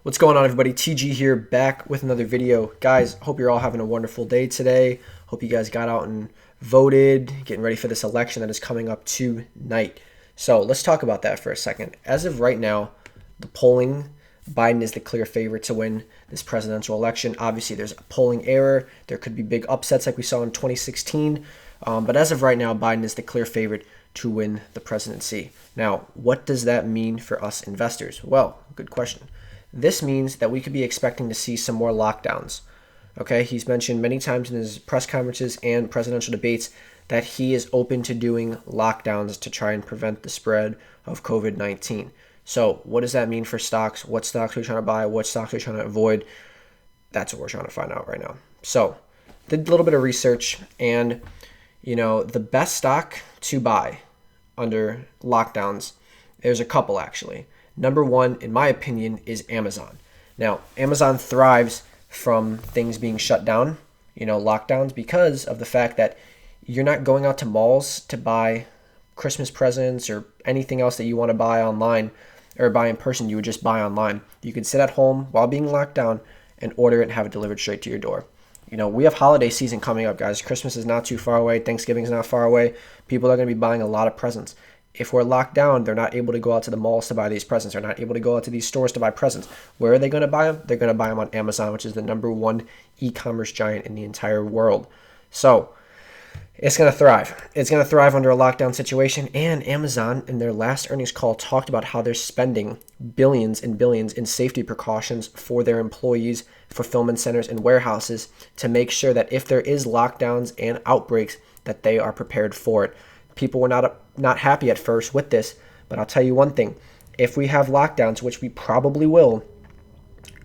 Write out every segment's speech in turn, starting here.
What's going on, everybody? TG here, back with another video. Guys, hope you're all having a wonderful day today. Hope you guys got out and voted, getting ready for this election that is coming up tonight. So let's talk about that for a second. As of right now, the polling, Biden is the clear favorite to win this presidential election. Obviously, there's a polling error. There could be big upsets like we saw in 2016. But as of right now, Biden is the clear favorite to win the presidency. Now, what does that mean for us investors? Well, good question. This means that we could be expecting to see some more lockdowns. Okay, he's mentioned many times in his press conferences and presidential debates that he is open to doing lockdowns to try and prevent the spread of COVID-19. So what does that mean for stocks? What stocks are we trying to buy? What stocks are we trying to avoid? That's what we're trying to find out right now. So did a little bit of research, and the best stock to buy under lockdowns, there's a couple actually. Number one, in my opinion, is Amazon. Now, Amazon thrives from things being shut down, lockdowns, because of the fact that you're not going out to malls to buy Christmas presents or anything else that you want to buy online or buy in person. You would just buy online. You can sit at home while being locked down and order it and have it delivered straight to your door. We have holiday season coming up, guys. Christmas is not too far away. Thanksgiving is not far away. People are going to be buying a lot of presents. If we're locked down, they're not able to go out to the malls to buy these presents. They're not able to go out to these stores to buy presents. Where are they going to buy them? They're going to buy them on Amazon, which is the number one e-commerce giant in the entire world. So it's going to thrive. It's going to thrive under a lockdown situation. And Amazon, in their last earnings call, talked about how they're spending billions and billions in safety precautions for their employees, fulfillment centers, and warehouses to make sure that if there is lockdowns and outbreaks, that they are prepared for it. People were not happy at first with this, but I'll tell you one thing. If we have lockdowns, which we probably will,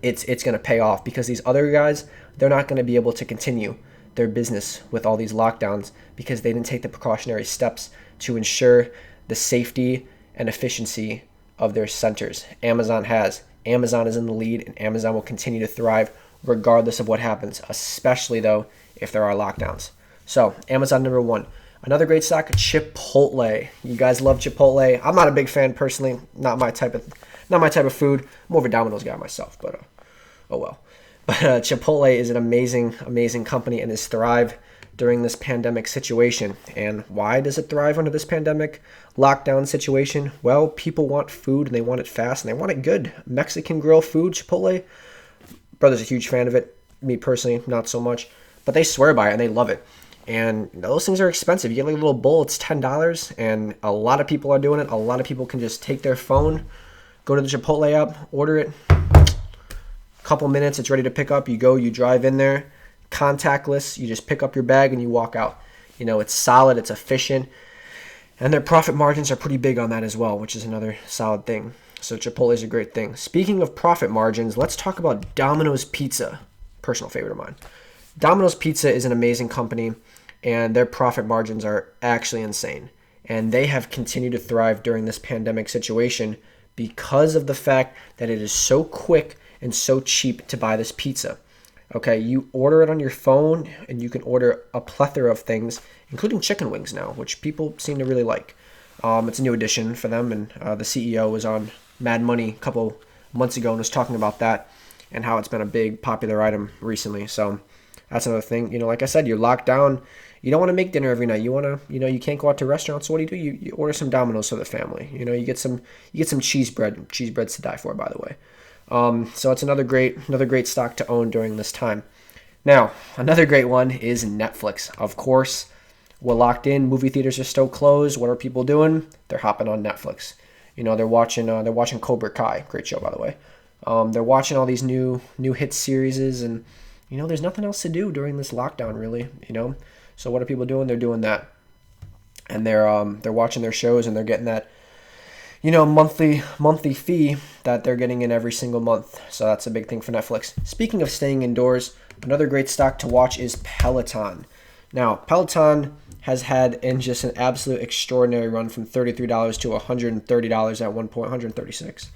it's going to pay off, because these other guys, they're not going to be able to continue their business with all these lockdowns because they didn't take the precautionary steps to ensure the safety and efficiency of their centers. Amazon has. Amazon is in the lead, and Amazon will continue to thrive regardless of what happens, especially, though, if there are lockdowns. So, Amazon number one. Another great stock, Chipotle. You guys love Chipotle. I'm not a big fan personally. Not my type of food. I'm more of a Domino's guy myself, but oh well. But Chipotle is an amazing company and has thrived during this pandemic situation. And why does it thrive under this pandemic lockdown situation? Well, people want food, and they want it fast, and they want it good. Mexican grill food, Chipotle. Brother's a huge fan of it. Me personally, not so much. But they swear by it, and they love it. And those things are expensive. You get like a little bowl, it's $10, and a lot of people are doing it. A lot of people can just take their phone, go to the Chipotle app, order it. Couple minutes, it's ready to pick up. You go, you drive in there, contactless. You just pick up your bag and you walk out. It's solid, it's efficient, and their profit margins are pretty big on that as well, which is another solid thing. So Chipotle is a great thing. Speaking of profit margins, let's talk about Domino's Pizza, personal favorite of mine. Domino's Pizza is an amazing company, and their profit margins are actually insane. And they have continued to thrive during this pandemic situation because of the fact that it is so quick and so cheap to buy this pizza. Okay, you order it on your phone, and you can order a plethora of things, including chicken wings now, which people seem to really like. It's a new addition for them, and the CEO was on Mad Money a couple months ago and was talking about that and how it's been a big popular item recently. So that's another thing. Like I said, you're locked down. You don't want to make dinner every night. You want to, you can't go out to restaurants. So what do? You order some Domino's for the family. You get some cheese bread. Cheese bread's to die for, by the way. So it's another great stock to own during this time. Now, another great one is Netflix. Of course, we're locked in. Movie theaters are still closed. What are people doing? They're hopping on Netflix. They're watching Cobra Kai. Great show, by the way. They're watching all these new hit series, and there's nothing else to do during this lockdown, really. So what are people doing? They're doing that, and they're watching their shows, and they're getting that monthly fee that they're getting in every single month. So that's a big thing for Netflix. Speaking of staying indoors, another great stock to watch is Peloton. Now, Peloton has had in just an absolute extraordinary run from $33 to $130 at one point, $136.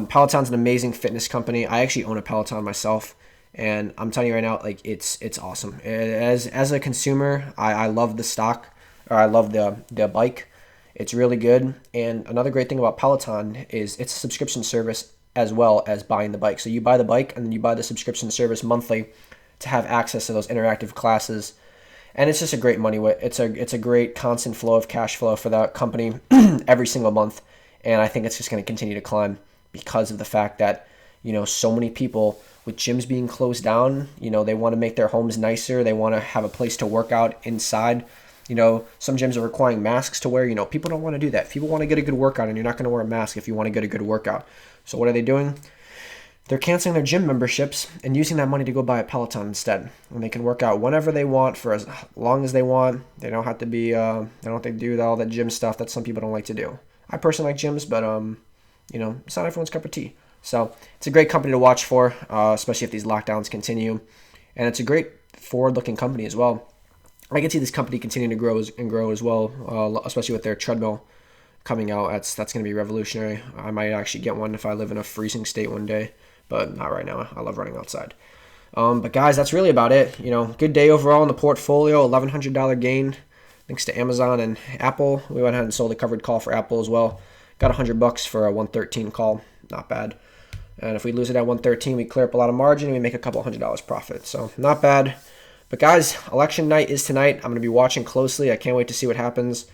Peloton's an amazing fitness company. I actually own a Peloton myself, and I'm telling you right now, like it's awesome. As a consumer, I love the stock, or I love the bike. It's really good. And another great thing about Peloton is it's a subscription service as well as buying the bike. So you buy the bike and then you buy the subscription service monthly to have access to those interactive classes. And it's just a great money. It's a great constant flow of cash flow for the company every single month. And I think it's just going to continue to climb because of the fact that, so many people with gyms being closed down, they want to make their homes nicer. They want to have a place to work out inside. Some gyms are requiring masks to wear. People don't want to do that. People want to get a good workout, and you're not going to wear a mask if you want to get a good workout. So what are they doing? They're canceling their gym memberships and using that money to go buy a Peloton instead. And they can work out whenever they want for as long as they want. They don't have to be, they don't have to do all that gym stuff that some people don't like to do. I personally like gyms, but, it's not everyone's cup of tea. So it's a great company to watch for, especially if these lockdowns continue. And it's a great forward-looking company as well. I can see this company continuing to grow as well, especially with their treadmill coming out. That's going to be revolutionary. I might actually get one if I live in a freezing state one day, but not right now. I love running outside. But guys, that's really about it. Good day overall in the portfolio. $1,100 gain thanks to Amazon and Apple. We went ahead and sold a covered call for Apple as well. Got $100 for a 113 call. Not bad. And if we lose it at 113, we clear up a lot of margin and we make a couple $100 profit. So not bad. But guys, election night is tonight. I'm going to be watching closely. I can't wait to see what happens.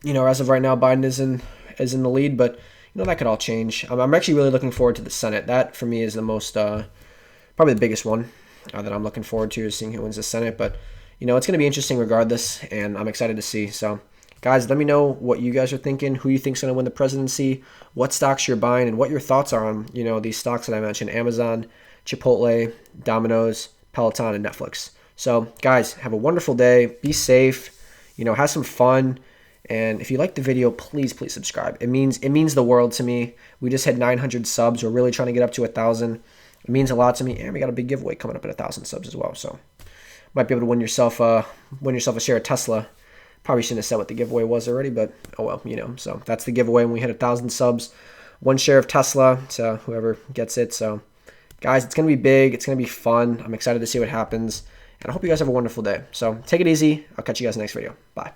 As of right now, Biden is in the lead, but that could all change. I'm actually really looking forward to the Senate. That for me is the most, probably the biggest one that I'm looking forward to, is seeing who wins the Senate. But it's going to be interesting regardless, and I'm excited to see. So, guys, let me know what you guys are thinking, who you think's going to win the presidency, what stocks you're buying, and what your thoughts are on these stocks that I mentioned: Amazon, Chipotle, Domino's, Peloton, and Netflix. So, guys, have a wonderful day. Be safe. Have some fun. And if you like the video, please subscribe. It means the world to me. We just had 900 subs. We're really trying to get up to 1,000. It means a lot to me. And we got a big giveaway coming up at 1,000 subs as well. So might be able to win yourself a share of Tesla. Probably shouldn't have said what the giveaway was already, but oh well, So that's the giveaway when we hit 1,000 subs. 1 share of Tesla to whoever gets it. So guys, it's going to be big. It's going to be fun. I'm excited to see what happens. And I hope you guys have a wonderful day. So take it easy. I'll catch you guys in the next video. Bye.